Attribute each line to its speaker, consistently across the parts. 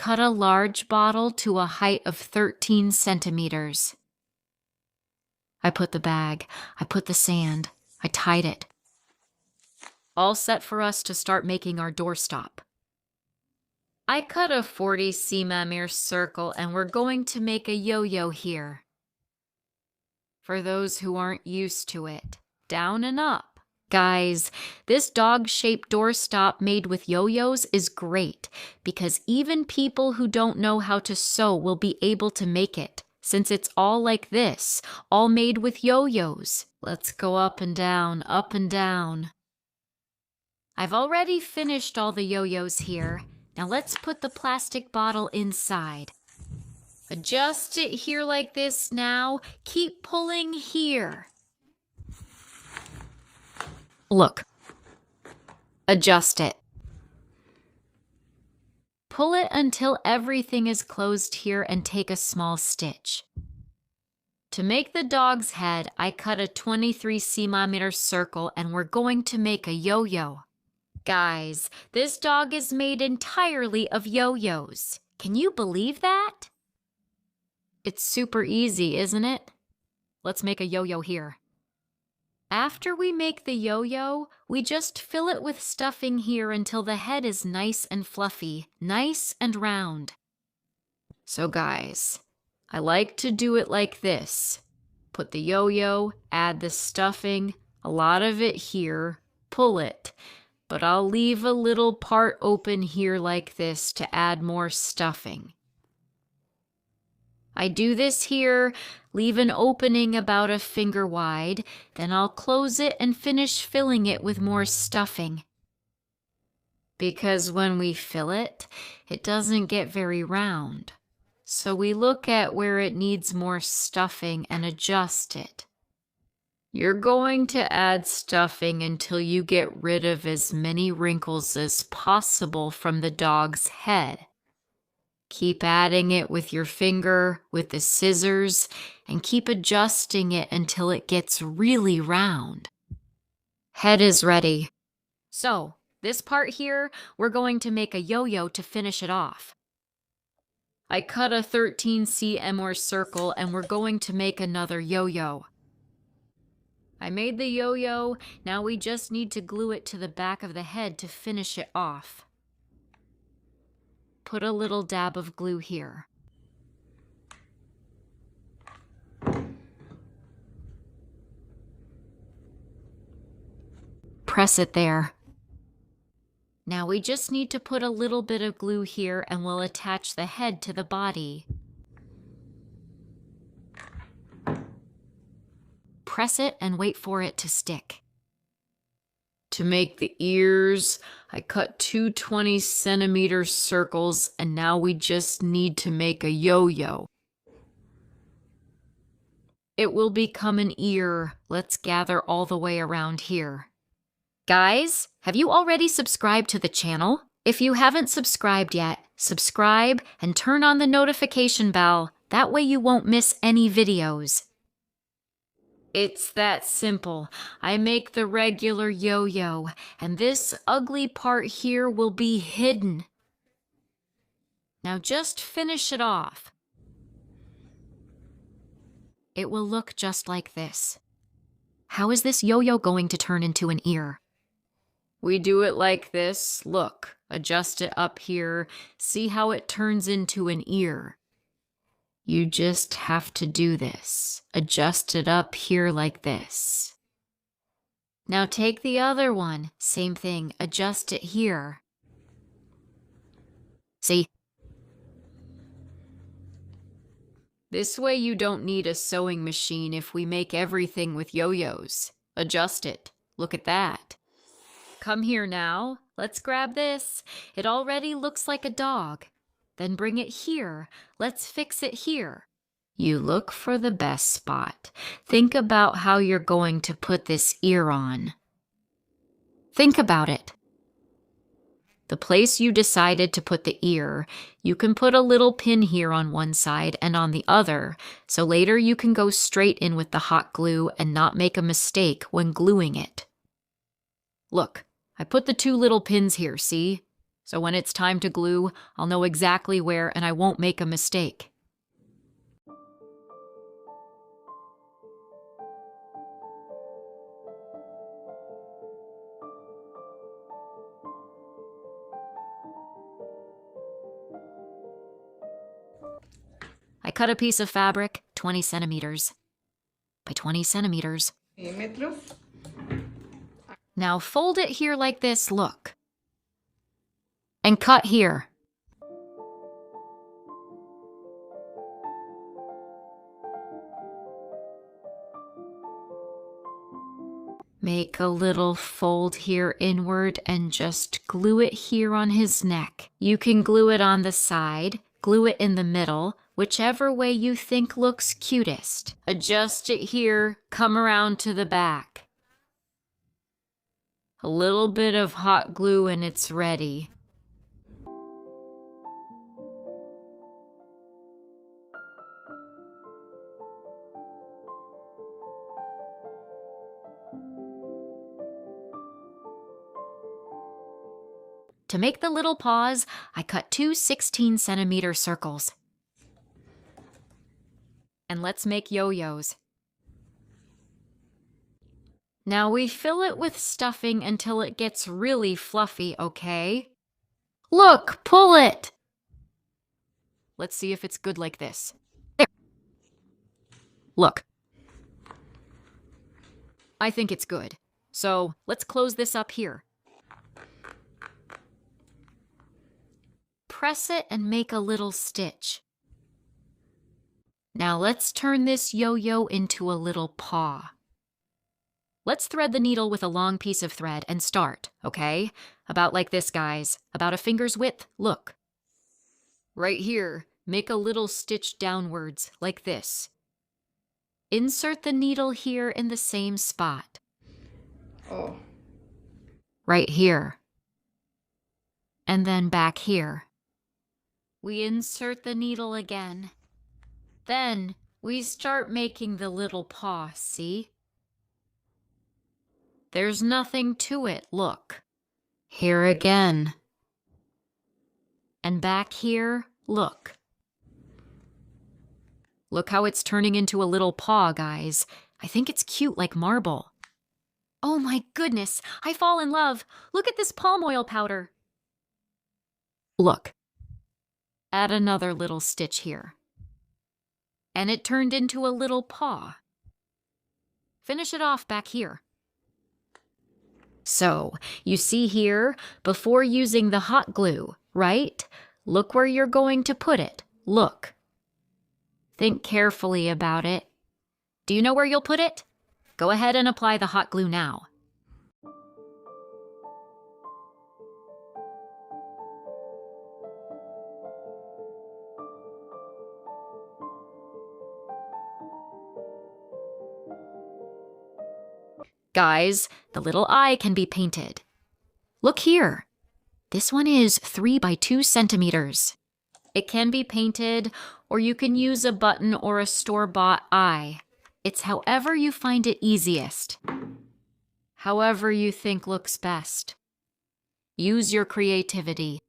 Speaker 1: cut a large bottle to a height of 13 centimeters. I put the bag, I put the sand, I tied it. All set for us to start making our doorstop. I cut a 40 cm circle and we're going to make a yo-yo here. For those who aren't used to it, down and up. Guys, this dog-shaped doorstop made with yo-yos is great because even people who don't know how to sew will be able to make it, since it's all like this, all made with yo-yos. Let's go up and down, up and down. I've already finished all the yo-yos here. Now let's put the plastic bottle inside. Adjust it here like this now. Keep pulling here. Look. Adjust it. Pull it until everything is closed here and take a small stitch. To make the dog's head, I cut a 23 cm circle and we're going to make a yo-yo. Guys, this dog is made entirely of yo-yos. Can you believe that? It's super easy, isn't it? Let's make a yo-yo here. After we make the yo-yo, we just fill it with stuffing here until the head is nice and fluffy, nice and round. So guys, I like to do it like this. Put the yo-yo, add the stuffing, a lot of it here, pull it. But I'll leave a little part open here like this to add more stuffing. I do this here, leave an opening about a finger wide, then I'll close it and finish filling it with more stuffing. Because when we fill it, it doesn't get very round. So we look at where it needs more stuffing and adjust it. You're going to add stuffing until you get rid of as many wrinkles as possible from the dog's head. Keep adding it with your finger, with the scissors, and keep adjusting it until it gets really round. Head is ready. So, this part here, we're going to make a yo-yo to finish it off. I cut a 13 cm circle and we're going to make another yo-yo. I made the yo-yo, now we just need to glue it to the back of the head to finish it off. Put a little dab of glue here. Press it there. Now we just need to put a little bit of glue here and we'll attach the head to the body. Press it and wait for it to stick. To make the ears, I cut two 20 cm circles and now we just need to make a yo-yo. It will become an ear. Let's gather all the way around here. Guys, have you already subscribed to the channel? If you haven't subscribed yet, subscribe and turn on the notification bell. That way you won't miss any videos. It's that simple. I make the regular yo-yo, and this ugly part here will be hidden. Now just finish it off. It will look just like this. How is this yo-yo going to turn into an ear? We do it like this. Look, adjust it up here. See how it turns into an ear. You just have to do this. Adjust it up here like this. Now take the other one. Same thing. Adjust it here. See? This way you don't need a sewing machine if we make everything with yo-yos. Adjust it. Look at that. Come here now. Let's grab this. It already looks like a dog. Then bring it here. Let's fix it here. You look for the best spot. Think about how you're going to put this ear on. Think about it. The place you decided to put the ear, you can put a little pin here on one side and on the other, so later you can go straight in with the hot glue and not make a mistake when gluing it. Look, I put the two little pins here, see? So when it's time to glue, I'll know exactly where and I won't make a mistake. I cut a piece of fabric 20 centimeters by 20 centimeters. Now fold it here like this, look. And cut here. Make a little fold here inward and just glue it here on his neck. You can glue it on the side, glue it in the middle, whichever way you think looks cutest. Adjust it here, come around to the back. A little bit of hot glue and it's ready. To make the little paws, I cut two 16-centimeter circles. And let's make yo-yos. Now we fill it with stuffing until it gets really fluffy, okay? Look, pull it! Let's see if it's good like this. There. Look. I think it's good. So let's close this up here. Press it and make a little stitch. Now let's turn this yo-yo into a little paw. Let's thread the needle with a long piece of thread and start, okay? About like this, guys. About a finger's width, look. Right here, make a little stitch downwards, like this. Insert the needle here in the same spot.
Speaker 2: Oh.
Speaker 1: Right here. And then back here. We insert the needle again. Then we start making the little paw, see? There's nothing to it, look. Here again. And back here, look. Look how it's turning into a little paw, guys. I think it's cute like marble. Oh my goodness, I fall in love. Look at this palm oil powder. Look. Add another little stitch here. And it turned into a little paw. Finish it off back here. So, you see here, before using the hot glue, right? Look where you're going to put it. Look. Think carefully about it. Do you know where you'll put it? Go ahead and apply the hot glue now. Guys, the little eye can be painted. Look here. This one is 3 by 2 centimeters. It can be painted, or you can use a button or a store-bought eye. It's however you find it easiest. However you think looks best. Use your creativity.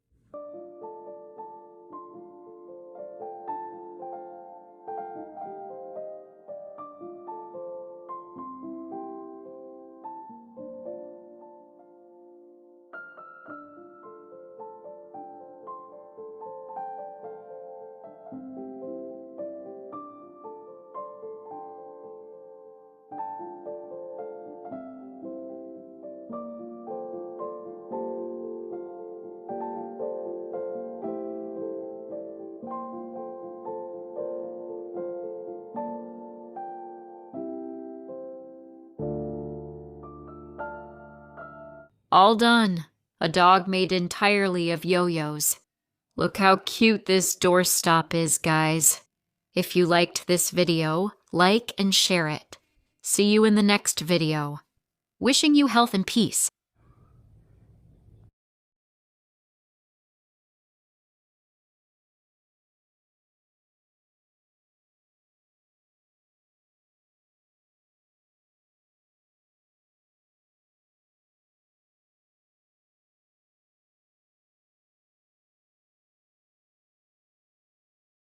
Speaker 1: All done. A dog made entirely of yo-yos. Look how cute this doorstop is, guys. If you liked this video, like and share it. See you in the next video. Wishing you health and peace.